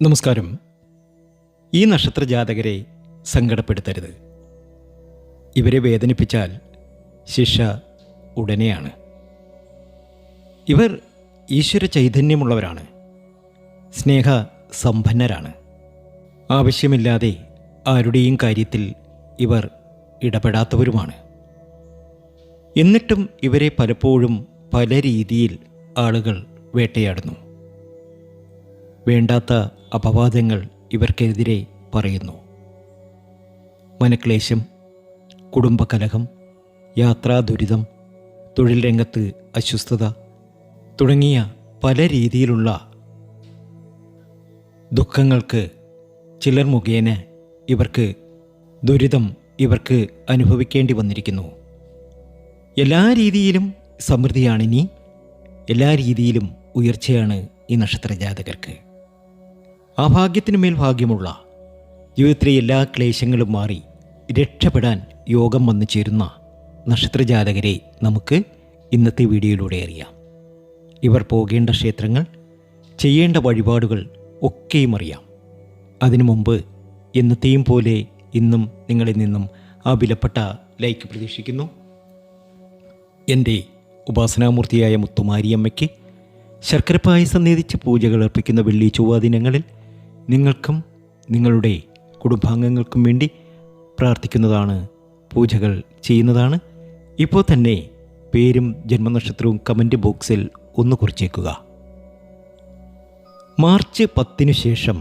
നമസ്കാരം. ഈ നക്ഷത്രജാതകരെ സങ്കടപ്പെടുത്തരുത്. ഇവരെ വേദനിപ്പിച്ചാൽ ശിക്ഷ ഉടനെയാണ്. ഇവർ ഈശ്വര ചൈതന്യമുള്ളവരാണ്, സ്നേഹസമ്പന്നരാണ്. ആവശ്യമില്ലാതെ ആരുടെയും കാര്യത്തിൽ ഇവർ ഇടപെടാത്തവരുമാണ്. എന്നിട്ടും ഇവരെ പലപ്പോഴും പല രീതിയിൽ ആളുകൾ വേട്ടയാടുന്നു. വേണ്ടാത്ത അപവാദങ്ങൾ ഇവർക്കെതിരെ പറയുന്നു. മനക്ലേശം, കുടുംബകലഹം, യാത്രാ ദുരിതം, തൊഴിൽ രംഗത്ത് അസ്വസ്ഥത തുടങ്ങിയ പല രീതിയിലുള്ള ദുഃഖങ്ങൾക്ക് ചിലർ മുഖേന ഇവർക്ക് ദുരിതം അനുഭവിക്കേണ്ടി വന്നിരിക്കുന്നു. എല്ലാ രീതിയിലും സമൃദ്ധിയാണിനി, എല്ലാ രീതിയിലും ഉയർച്ചയാണ് ഈ നക്ഷത്രജാതകർക്ക്. ആ ഭാഗ്യത്തിനു മേൽ ഭാഗ്യമുള്ള, ജീവിതത്തിലെ എല്ലാ ക്ലേശങ്ങളും മാറി രക്ഷപ്പെടാൻ യോഗം വന്നു ചേരുന്ന നക്ഷത്രജാതകരെ നമുക്ക് ഇന്നത്തെ വീഡിയോയിലൂടെ അറിയാം. ഇവർ പോകേണ്ട ക്ഷേത്രങ്ങൾ, ചെയ്യേണ്ട വഴിപാടുകൾ ഒക്കെയും അറിയാം. അതിനു മുമ്പ് എന്നത്തെയും പോലെ ഇന്നും നിങ്ങളിൽ നിന്നും ആ വിലപ്പെട്ട ലൈക്ക് പ്രതീക്ഷിക്കുന്നു. എൻ്റെ ഉപാസനാമൂർത്തിയായ മുത്തുമാരിയമ്മയ്ക്ക് ശർക്കര പായസം നേദിച്ച് പൂജകൾ അർപ്പിക്കുന്ന വെള്ളി ചൊവ്വ ദിനങ്ങളിൽ നിങ്ങൾക്കും നിങ്ങളുടെ കുടുംബാംഗങ്ങൾക്കും വേണ്ടി പ്രാർത്ഥിക്കുന്നതാണ്, പൂജകൾ ചെയ്യുന്നതാണ്. ഇപ്പോൾ തന്നെ പേരും ജന്മനക്ഷത്രവും കമൻറ്റ് ബോക്സിൽ ഒന്ന് കുറിച്ചേക്കുക. മാർച്ച് 10 ശേഷം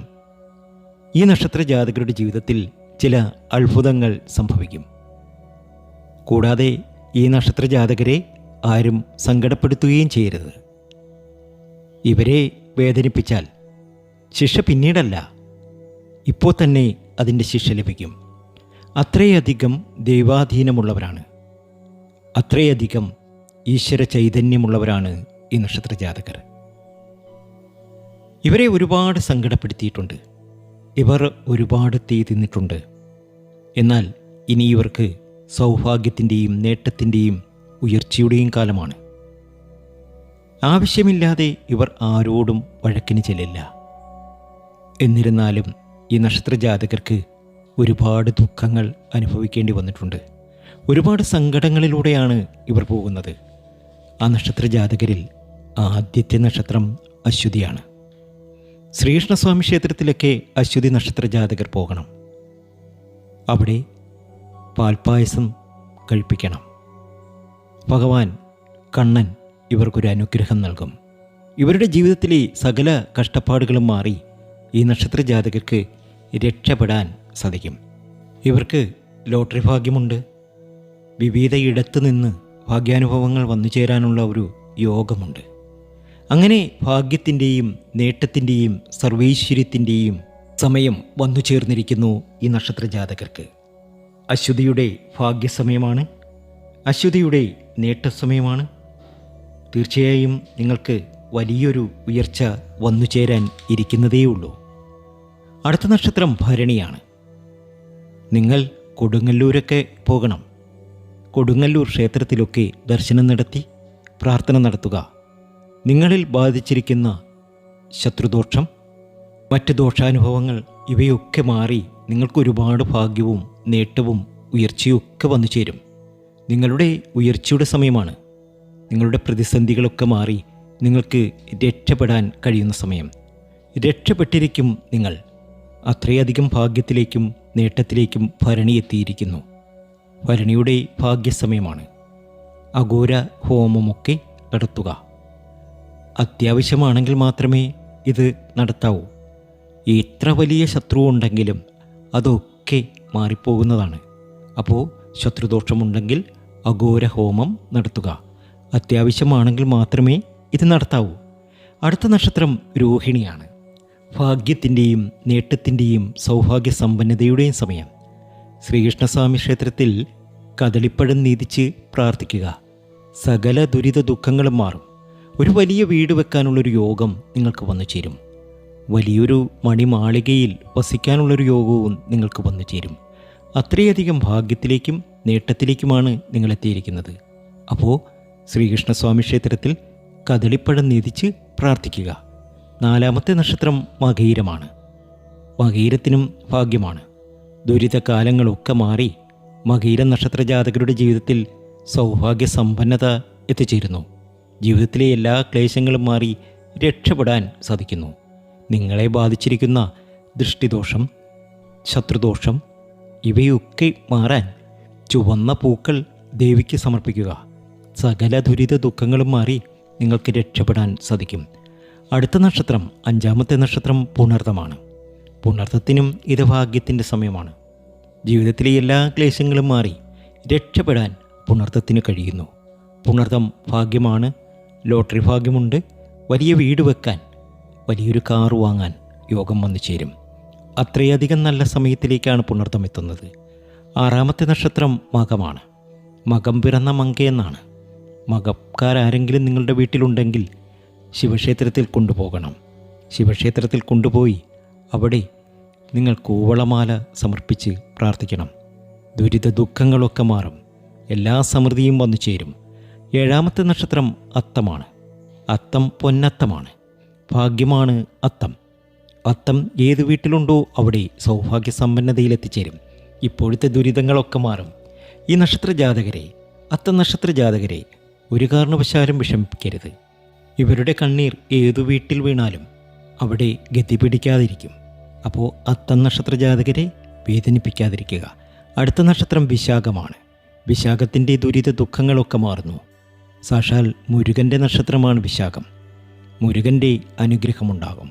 ഈ നക്ഷത്രജാതകരുടെ ജീവിതത്തിൽ ചില അത്ഭുതങ്ങൾ സംഭവിക്കും. കൂടാതെ ഈ നക്ഷത്രജാതകരെ ആരും സങ്കടപ്പെടുത്തുകയും ചെയ്യരുത്. ഇവരെ വേദനിപ്പിച്ചാൽ ശിക്ഷ പിന്നീടല്ല, ഇപ്പോൾ തന്നെ അതിൻ്റെ ശിക്ഷ ലഭിക്കും. അത്രയധികം ദൈവാധീനമുള്ളവരാണ്, അത്രയധികം ഈശ്വര ചൈതന്യമുള്ളവരാണ് ഈ നക്ഷത്രജാതകർ. ഇവരെ ഒരുപാട് സങ്കടപ്പെടുത്തിയിട്ടുണ്ട്, ഇവർ ഒരുപാട് തീ തിന്നിട്ടുണ്ട്. എന്നാൽ ഇനി ഇവർക്ക് സൗഭാഗ്യത്തിൻ്റെയും നേട്ടത്തിൻ്റെയും ഉയർച്ചയുടെയും കാലമാണ്. ആവശ്യമില്ലാതെ ഇവർ ആരോടും വഴക്കിന് ചെല്ലില്ല. എന്നിരുന്നാലും ഈ നക്ഷത്രജാതകർക്ക് ഒരുപാട് ദുഃഖങ്ങൾ അനുഭവിക്കേണ്ടി വന്നിട്ടുണ്ട്. ഒരുപാട് സങ്കടങ്ങളിലൂടെയാണ് ഇവർ പോകുന്നത്. ആ നക്ഷത്രജാതകരിൽ ആദ്യത്തെ നക്ഷത്രം അശ്വതിയാണ്. ശ്രീകൃഷ്ണസ്വാമി ക്ഷേത്രത്തിലൊക്കെ അശ്വതി നക്ഷത്രജാതകർ പോകണം. അവിടെ പാൽപ്പായസം കഴിപ്പിക്കണം. ഭഗവാൻ കണ്ണൻ ഇവർക്കൊരു അനുഗ്രഹം നൽകും. ഇവരുടെ ജീവിതത്തിലെ സകല കഷ്ടപ്പാടുകളും മാറി ഈ നക്ഷത്രജാതകർക്ക് രക്ഷപ്പെടാൻ സാധിക്കും. ഇവർക്ക് ലോട്ടറി ഭാഗ്യമുണ്ട്. വിവിധ ഇടത്തു നിന്ന് ഭാഗ്യാനുഭവങ്ങൾ വന്നു ചേരാനുള്ള ഒരു യോഗമുണ്ട്. അങ്ങനെ ഭാഗ്യത്തിൻ്റെയും നേട്ടത്തിൻ്റെയും സർവൈശ്വര്യത്തിൻ്റെയും സമയം വന്നു ചേർന്നിരിക്കുന്നു ഈ നക്ഷത്രജാതകർക്ക്. അശ്വതിയുടെ ഭാഗ്യസമയമാണ്, അശ്വതിയുടെ നേട്ടസമയമാണ്. തീർച്ചയായും നിങ്ങൾക്ക് വലിയൊരു ഉയർച്ച വന്നു ചേരാൻ ഇരിക്കുന്നതേയുള്ളൂ. അടുത്ത നക്ഷത്രം ഭരണിയാണ്. നിങ്ങൾ കൊടുങ്ങല്ലൂരൊക്കെ പോകണം. കൊടുങ്ങല്ലൂർ ക്ഷേത്രത്തിലൊക്കെ ദർശനം നടത്തി പ്രാർത്ഥന നടത്തുക. നിങ്ങളിൽ ബാധിച്ചിരിക്കുന്ന ശത്രുദോഷം, മറ്റ് ദോഷാനുഭവങ്ങൾ ഇവയൊക്കെ മാറി നിങ്ങൾക്കൊരുപാട് ഭാഗ്യവും നേട്ടവും ഉയർച്ചയും ഒക്കെ വന്നു ചേരും. നിങ്ങളുടെ ഉയർച്ചയുടെ സമയമാണ്. നിങ്ങളുടെ പ്രതിസന്ധികളൊക്കെ മാറി നിങ്ങൾക്ക് രക്ഷപ്പെടാൻ കഴിയുന്ന സമയം. രക്ഷപ്പെട്ടിരിക്കും നിങ്ങൾ. അത്രയധികം ഭാഗ്യത്തിലേക്കും നേട്ടത്തിലേക്കും ഭരണി എത്തിയിരിക്കുന്നു. ഭരണിയുടെ ഭാഗ്യസമയമാണ്. അഘോര ഹോമമൊക്കെ നടത്തുക. അത്യാവശ്യമാണെങ്കിൽ മാത്രമേ ഇത് നടത്താവൂ. എത്ര വലിയ ശത്രു ഉണ്ടെങ്കിലും അതൊക്കെ മാറിപ്പോകുന്നതാണ്. അപ്പോൾ ശത്രുദോഷമുണ്ടെങ്കിൽ അഘോര ഹോമം നടത്തുക. അത്യാവശ്യമാണെങ്കിൽ മാത്രമേ ഇത് നടത്താവൂ. അടുത്ത നക്ഷത്രം രോഹിണിയാണ്. ഭാഗ്യത്തിൻ്റെയും നേട്ടത്തിൻ്റെയും സൗഭാഗ്യ സമ്പന്നതയുടെയും സമയം. ശ്രീകൃഷ്ണസ്വാമി ക്ഷേത്രത്തിൽ കദളിപ്പഴം നീതിച്ച് പ്രാർത്ഥിക്കുക. സകല ദുരിത ദുഃഖങ്ങളും മാറും. ഒരു വലിയ വീട് വെക്കാനുള്ളൊരു യോഗം നിങ്ങൾക്ക് വന്നു ചേരും. വലിയൊരു മണിമാളികയിൽ വസിക്കാനുള്ളൊരു യോഗവും നിങ്ങൾക്ക് വന്നു ചേരും. അത്രയധികം ഭാഗ്യത്തിലേക്കും നേട്ടത്തിലേക്കുമാണ് നിങ്ങളെത്തിയിരിക്കുന്നത്. അപ്പോൾ ശ്രീകൃഷ്ണസ്വാമി ക്ഷേത്രത്തിൽ കദളിപ്പഴം നീതിച്ച് പ്രാർത്ഥിക്കുക. 4-ാമത്തെ നക്ഷത്രം മകയിരമാണ്. മകീരത്തിനും ഭാഗ്യമാണ്. ദുരിതകാലങ്ങളൊക്കെ മാറി മകീര നക്ഷത്ര ജാതകരുടെ ജീവിതത്തിൽ സൗഭാഗ്യ സമ്പന്നത എത്തിച്ചേരുന്നു. ജീവിതത്തിലെ എല്ലാ ക്ലേശങ്ങളും മാറി രക്ഷപ്പെടാൻ സാധിക്കുന്നു. നിങ്ങളെ ബാധിച്ചിരിക്കുന്ന ദൃഷ്ടിദോഷം, ശത്രുദോഷം ഇവയൊക്കെ മാറാൻ ചുവന്ന പൂക്കൾ ദേവിക്ക് സമർപ്പിക്കുക. സകല ദുരിത ദുഃഖങ്ങളും മാറി നിങ്ങൾക്ക് രക്ഷപ്പെടാൻ സാധിക്കും. അടുത്ത നക്ഷത്രം 5-ാമത്തെ നക്ഷത്രം പുണർതമാണ്. പുണർതത്തിനും ഇത് ഭാഗ്യത്തിൻ്റെ സമയമാണ്. ജീവിതത്തിലെ എല്ലാ ക്ലേശങ്ങളും മാറി രക്ഷപ്പെടാൻ പുണർതത്തിന് കഴിയുന്നു. പുണർതം ഭാഗ്യമാണ്. ലോട്ടറി ഭാഗ്യമുണ്ട്. വലിയ വീട് വെക്കാൻ, വലിയൊരു കാറ് വാങ്ങാൻ യോഗം വന്നു ചേരും. അത്രയധികം നല്ല സമയത്തിലേക്കാണ് പുണർതം എത്തുന്നത്. 6-ാമത്തെ നക്ഷത്രം മകമാണ്. മകം പിറന്ന മങ്കയെന്നാണ്. മകക്കാരെങ്കിലും നിങ്ങളുടെ വീട്ടിലുണ്ടെങ്കിൽ ശിവക്ഷേത്രത്തിൽ കൊണ്ടുപോകണം. ശിവക്ഷേത്രത്തിൽ കൊണ്ടുപോയി അവിടെ നിങ്ങൾ കൂവളമാല സമർപ്പിച്ച് പ്രാർത്ഥിക്കണം. ദുരിത ദുഃഖങ്ങളൊക്കെ മാറും. എല്ലാ സമൃദ്ധിയും വന്നു ചേരും. 7-ാമത്തെ നക്ഷത്രം അത്തമാണ്. അത്തം പൊന്നത്തമാണ്. ഭാഗ്യമാണ് അത്തം. അത്തം ഏത് വീട്ടിലുണ്ടോ അവിടെ സൗഭാഗ്യ സമ്പന്നതയിലെത്തിച്ചേരും. ഇപ്പോഴത്തെ ദുരിതങ്ങളൊക്കെ മാറും. ഈ നക്ഷത്ര ജാതകരെ, അത്തം നക്ഷത്ര ജാതകരെ ഒരു കാരണവശാലും വിഷമിപ്പിക്കരുത്. ഇവരുടെ കണ്ണീർ ഏതു വീട്ടിൽ വീണാലും അവിടെ ഗതി പിടിക്കാതിരിക്കും. അപ്പോൾ അത്തം നക്ഷത്ര ജാതകരെ വേദനിപ്പിക്കാതിരിക്കുക. അടുത്ത നക്ഷത്രം വിശാഖമാണ്. വിശാഖത്തിൻ്റെ ദുരിത ദുഃഖങ്ങളൊക്കെ മാറുന്നു. സാക്ഷാൽ മുരുകൻ്റെ നക്ഷത്രമാണ് വിശാഖം. മുരുകൻ്റെ അനുഗ്രഹമുണ്ടാകും.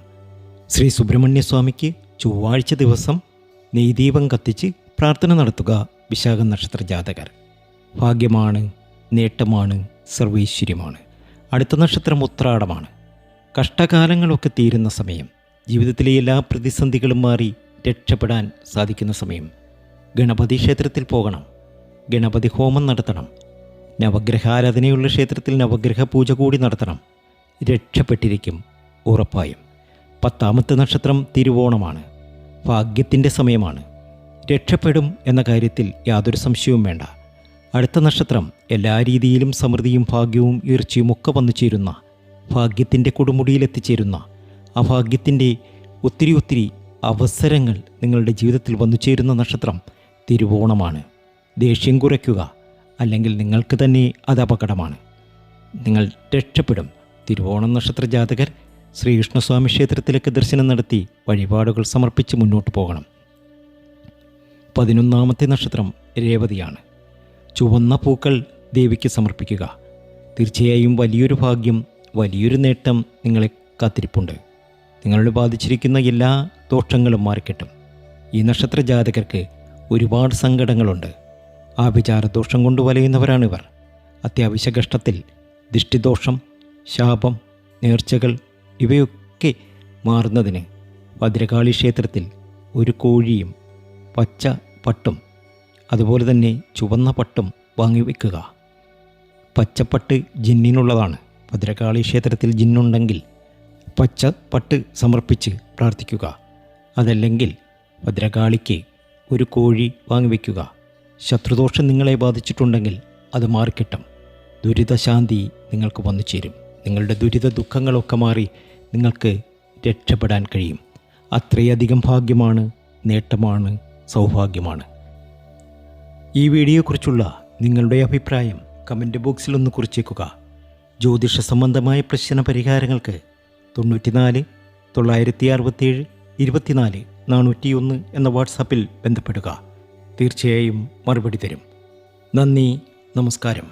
ശ്രീ സുബ്രഹ്മണ്യ സ്വാമിക്ക് ചൊവ്വാഴ്ച ദിവസം നെയ്ദീപം കത്തിച്ച് പ്രാർത്ഥന നടത്തുക. വിശാഖ നക്ഷത്ര ജാതകർ ഭാഗ്യമാണ്, നേട്ടമാണ്, സർവൈശ്വര്യമാണ്. അടുത്ത നക്ഷത്രം ഉത്രാടമാണ്. കഷ്ടകാലങ്ങളൊക്കെ തീരുന്ന സമയം, ജീവിതത്തിലെ എല്ലാ പ്രതിസന്ധികളും മാറി രക്ഷപ്പെടാൻ സാധിക്കുന്ന സമയം. ഗണപതി ക്ഷേത്രത്തിൽ പോകണം. ഗണപതി ഹോമം നടത്തണം. നവഗ്രഹാരാധനയുള്ള ക്ഷേത്രത്തിൽ നവഗ്രഹ പൂജ കൂടി നടത്തണം. രക്ഷപ്പെട്ടിരിക്കും ഉറപ്പായും. 10-ാമത്തെ നക്ഷത്രം തിരുവോണമാണ്. ഭാഗ്യത്തിൻ്റെ സമയമാണ്. രക്ഷപ്പെടും എന്ന കാര്യത്തിൽ യാതൊരു സംശയവും വേണ്ട. അടുത്ത നക്ഷത്രം എല്ലാ രീതിയിലും സമൃദ്ധിയും ഭാഗ്യവും ഉയർച്ചയും ഒക്കെ വന്നു ചേരുന്ന, ഭാഗ്യത്തിൻ്റെ കൊടുമുടിയിലെത്തിച്ചേരുന്ന, ആ ഭാഗ്യത്തിൻ്റെ ഒത്തിരി അവസരങ്ങൾ നിങ്ങളുടെ ജീവിതത്തിൽ വന്നു ചേരുന്ന നക്ഷത്രം തിരുവോണമാണ്. ദേഷ്യം കുറയ്ക്കുക, അല്ലെങ്കിൽ നിങ്ങൾക്ക് തന്നെ അത് അപകടമാണ്. നിങ്ങൾ രക്ഷപ്പെടും. തിരുവോണം നക്ഷത്ര ജാതകർ ശ്രീകൃഷ്ണസ്വാമി ക്ഷേത്രത്തിലേക്ക് ദർശനം നടത്തി വഴിപാടുകൾ സമർപ്പിച്ച് മുന്നോട്ട് പോകണം. 11-ാമത്തെ നക്ഷത്രം രേവതിയാണ്. ചുവന്ന പൂക്കൾ ദേവിക്ക് സമർപ്പിക്കുക. തീർച്ചയായും വലിയൊരു ഭാഗ്യം, വലിയൊരു നേട്ടം നിങ്ങളെ കാത്തിരിപ്പുണ്ട്. നിങ്ങളെ ബാധിച്ചിരിക്കുന്ന എല്ലാ ദോഷങ്ങളും മാറിക്കിട്ടും. ഈ നക്ഷത്ര ജാതകർക്ക് ഒരുപാട് സങ്കടങ്ങളുണ്ട്. ആഭിചാരദോഷം കൊണ്ട് വലയുന്നവരാണിവർ. അത്യാവശ്യ കഷ്ടത്തിൽ ദൃഷ്ടിദോഷം, ശാപം, നേർച്ചകൾ ഇവയൊക്കെ മാറുന്നതിന് ഭദ്രകാളി ക്ഷേത്രത്തിൽ ഒരു കോഴിയും പച്ച പട്ടും അതുപോലെ തന്നെ ചുവന്ന പട്ടും വാങ്ങിവെക്കുക. പച്ചപ്പട്ട് ജിന്നിനുള്ളതാണ്. ഭദ്രകാളി ക്ഷേത്രത്തിൽ ജിന്നുണ്ടെങ്കിൽ പച്ച പട്ട് സമർപ്പിച്ച് പ്രാർത്ഥിക്കുക. അതല്ലെങ്കിൽ ഭദ്രകാളിക്ക് ഒരു കോഴി വാങ്ങിവെക്കുക. ശത്രുദോഷം നിങ്ങളെ ബാധിച്ചിട്ടുണ്ടെങ്കിൽ അത് മാറിക്കിട്ടും. ദുരിതശാന്തി നിങ്ങൾക്ക് വന്നു ചേരും. നിങ്ങളുടെ ദുരിത ദുഃഖങ്ങളൊക്കെ മാറി നിങ്ങൾക്ക് രക്ഷപ്പെടാൻ കഴിയും. അത്രയധികം ഭാഗ്യമാണ്, നേട്ടമാണ്, സൗഭാഗ്യമാണ്. ഈ വീഡിയോയെക്കുറിച്ചുള്ള നിങ്ങളുടെ അഭിപ്രായം കമൻറ്റ് ബോക്സിലൊന്ന് കുറിച്ചേക്കുക. ജ്യോതിഷ സംബന്ധമായ പ്രശ്ന പരിഹാരങ്ങൾക്ക് 94 967 24 401 എന്ന വാട്സാപ്പിൽ ബന്ധപ്പെടുക. തീർച്ചയായും മറുപടി തരും. നന്ദി, നമസ്കാരം.